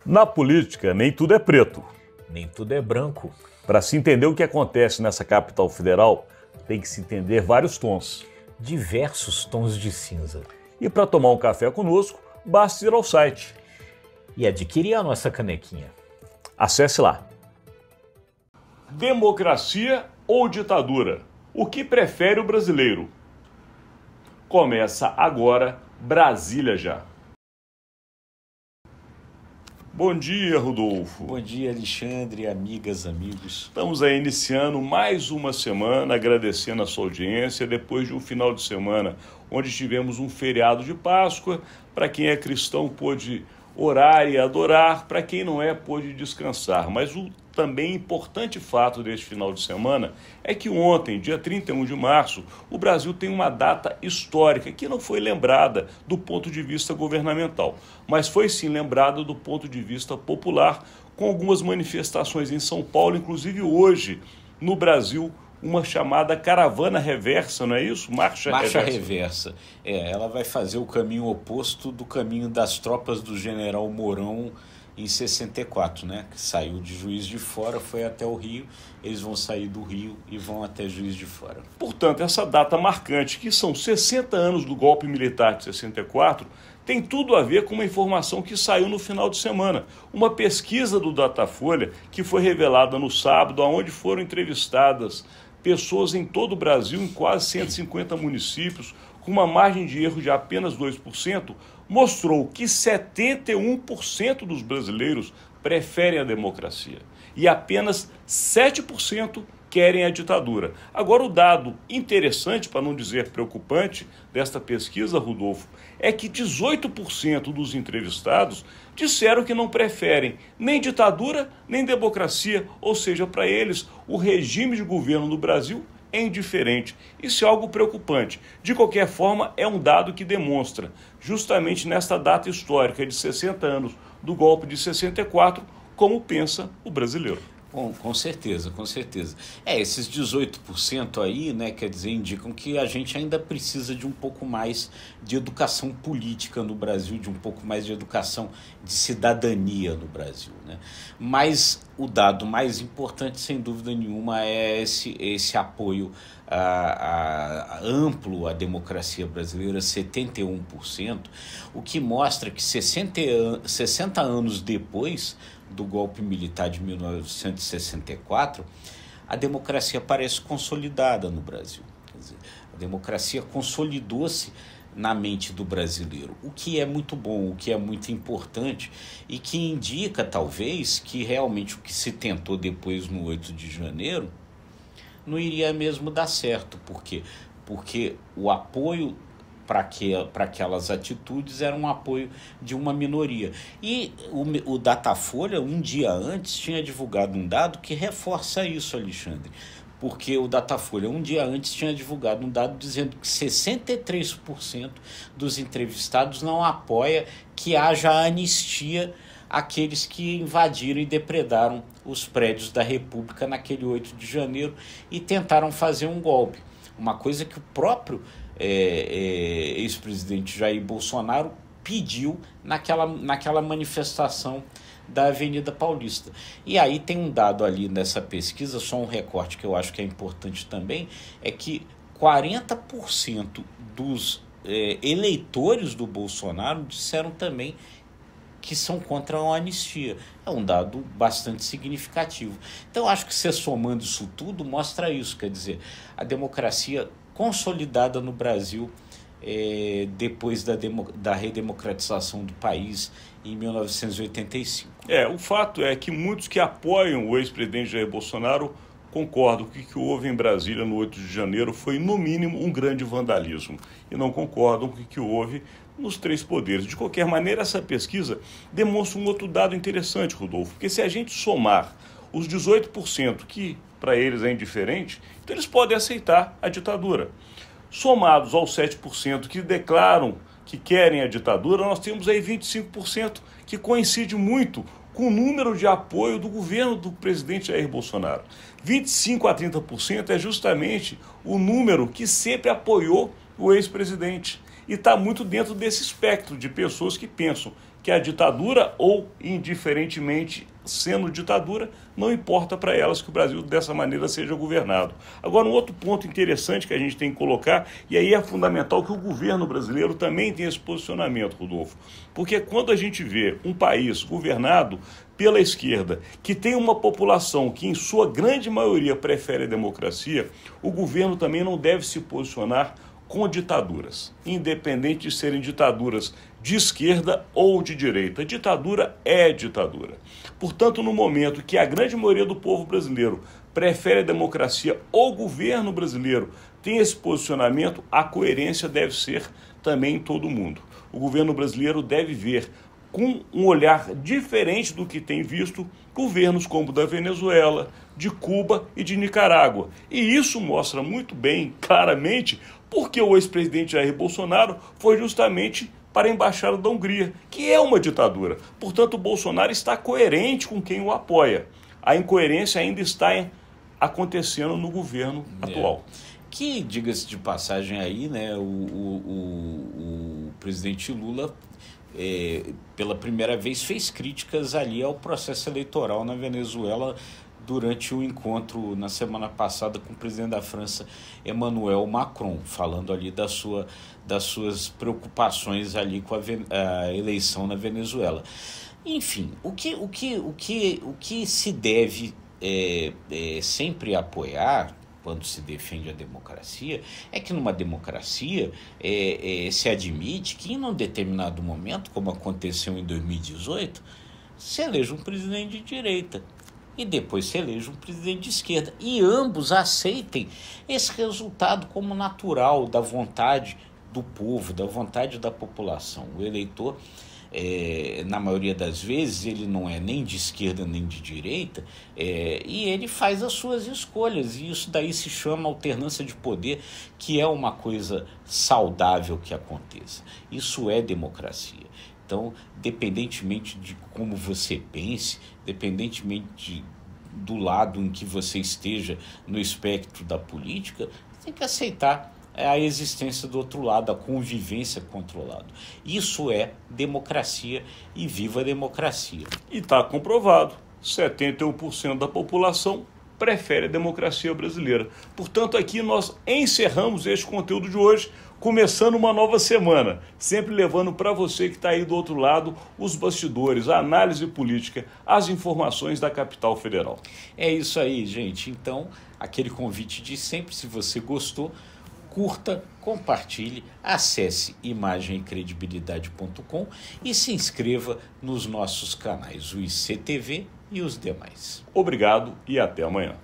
Na política, nem tudo é preto. Nem tudo é branco. Para se entender o que acontece nessa capital federal, tem que se entender vários tons. Diversos tons de cinza. E para tomar um café conosco, basta ir ao site e adquirir a nossa canequinha. Acesse lá. Democracia ou ditadura? O que prefere o brasileiro? Começa agora Brasília Já. Bom dia, Rodolfo. Bom dia, Alexandre, amigas, amigos. Estamos aí iniciando mais uma semana, agradecendo a sua audiência, depois de um final de semana onde tivemos um feriado de Páscoa. Para quem é cristão pôde orar e adorar, para quem não é pôde descansar. Mas o também importante fato deste final de semana é que ontem, dia 31 de março, o Brasil tem uma data histórica que não foi lembrada do ponto de vista governamental, mas foi sim lembrada do ponto de vista popular, com algumas manifestações em São Paulo, inclusive hoje no Brasil, uma chamada caravana reversa, não é isso? Marcha reversa. Ela vai fazer o caminho oposto do caminho das tropas do general Mourão em 64, né? Que saiu de Juiz de Fora, foi até o Rio. Eles vão sair do Rio e vão até Juiz de Fora. Portanto, essa data marcante, que são 60 anos do golpe militar de 64, tem tudo a ver com uma informação que saiu no final de semana. Uma pesquisa do Datafolha que foi revelada no sábado, onde foram entrevistadas pessoas em todo o Brasil, em quase 150 municípios, com uma margem de erro de apenas 2%, mostrou que 71% dos brasileiros preferem a democracia e apenas 7% querem a ditadura. Agora, o dado interessante, para não dizer preocupante, desta pesquisa, Rodolfo, é que 18% dos entrevistados disseram que não preferem nem ditadura, nem democracia, ou seja, para eles, o regime de governo no Brasil é indiferente. Isso é algo preocupante. De qualquer forma, é um dado que demonstra, justamente nesta data histórica de 60 anos do golpe de 64, como pensa o brasileiro. Bom, com certeza, com certeza. Esses 18% aí, né, quer dizer, indicam que a gente ainda precisa de um pouco mais de educação política no Brasil, de um pouco mais de educação de cidadania no Brasil, né? Mas o dado mais importante, sem dúvida nenhuma, é esse apoio amplo à democracia brasileira, 71%, o que mostra que 60 anos depois do golpe militar de 1964, a democracia parece consolidada no Brasil. Quer dizer, a democracia consolidou-se na mente do brasileiro, o que é muito bom, o que é muito importante e que indica, talvez, que realmente o que se tentou depois no 8 de janeiro não iria mesmo dar certo. Por quê? Porque o apoio para aquelas atitudes era um apoio de uma minoria. E o Datafolha, um dia antes, tinha divulgado um dado que reforça isso, Alexandre. Porque o Datafolha, um dia antes, tinha divulgado um dado dizendo que 63% dos entrevistados não apoia que haja anistia àqueles que invadiram e depredaram os prédios da República naquele 8 de janeiro e tentaram fazer um golpe. Uma coisa que o próprio ex-presidente Jair Bolsonaro pediu naquela manifestação da Avenida Paulista. E aí tem um dado ali nessa pesquisa, só um recorte que eu acho que é importante também, é que 40% dos eleitores do Bolsonaro disseram também que são contra a anistia. É um dado bastante significativo. Então, acho que você somando isso tudo mostra isso, quer dizer, a democracia consolidada no Brasil depois da redemocratização do país em 1985. O fato é que muitos que apoiam o ex-presidente Jair Bolsonaro concordam que o que houve em Brasília no 8 de janeiro foi, no mínimo, um grande vandalismo. E não concordam com o que houve nos três poderes. De qualquer maneira, essa pesquisa demonstra um outro dado interessante, Rodolfo, porque se a gente somar os 18% que para eles é indiferente, então eles podem aceitar a ditadura. Somados aos 7% que declaram que querem a ditadura, nós temos aí 25%, que coincide muito com o número de apoio do governo do presidente Jair Bolsonaro. 25% a 30% é justamente o número que sempre apoiou o ex-presidente. E está muito dentro desse espectro de pessoas que pensam que a ditadura, ou indiferentemente sendo ditadura, não importa para elas que o Brasil dessa maneira seja governado. Agora, um outro ponto interessante que a gente tem que colocar, e aí é fundamental que o governo brasileiro também tenha esse posicionamento, Rodolfo, porque quando a gente vê um país governado pela esquerda, que tem uma população que em sua grande maioria prefere a democracia, o governo também não deve se posicionar com ditaduras, independente de serem ditaduras de esquerda ou de direita. Ditadura é ditadura. Portanto, no momento que a grande maioria do povo brasileiro prefere a democracia, o governo brasileiro tem esse posicionamento, a coerência deve ser também em todo mundo. O governo brasileiro deve ver com um olhar diferente do que tem visto governos como o da Venezuela, de Cuba e de Nicarágua. E isso mostra muito bem, claramente, porque o ex-presidente Jair Bolsonaro foi justamente para a Embaixada da Hungria, que é uma ditadura. Portanto, o Bolsonaro está coerente com quem o apoia. A incoerência ainda está acontecendo no governo atual. Que, diga-se de passagem aí, né, o presidente Lula, pela primeira vez, fez críticas ali ao processo eleitoral na Venezuela durante o encontro na semana passada com o presidente da França, Emmanuel Macron, falando ali das suas preocupações ali com a eleição na Venezuela. Enfim, o que se deve sempre apoiar quando se defende a democracia, é que numa democracia se admite que em um determinado momento, como aconteceu em 2018, se eleja um presidente de direita e depois se eleja um presidente de esquerda, e ambos aceitem esse resultado como natural da vontade do povo, da vontade da população. O eleitor, na maioria das vezes, ele não é nem de esquerda nem de direita, e ele faz as suas escolhas, e isso daí se chama alternância de poder, que é uma coisa saudável que aconteça. Isso é democracia. Então, independentemente de como você pense, independentemente do lado em que você esteja no espectro da política, você tem que aceitar a existência do outro lado, a convivência contra o lado. Isso é democracia, e viva a democracia. E está comprovado, 71% da população prefere a democracia brasileira. Portanto, aqui nós encerramos este conteúdo de hoje, começando uma nova semana, sempre levando para você que está aí do outro lado os bastidores, a análise política, as informações da capital federal. É isso aí, gente. Então, aquele convite de sempre, se você gostou, curta, compartilhe, acesse imagemecredibilidade.com e se inscreva nos nossos canais, o ICTV e os demais. Obrigado e até amanhã.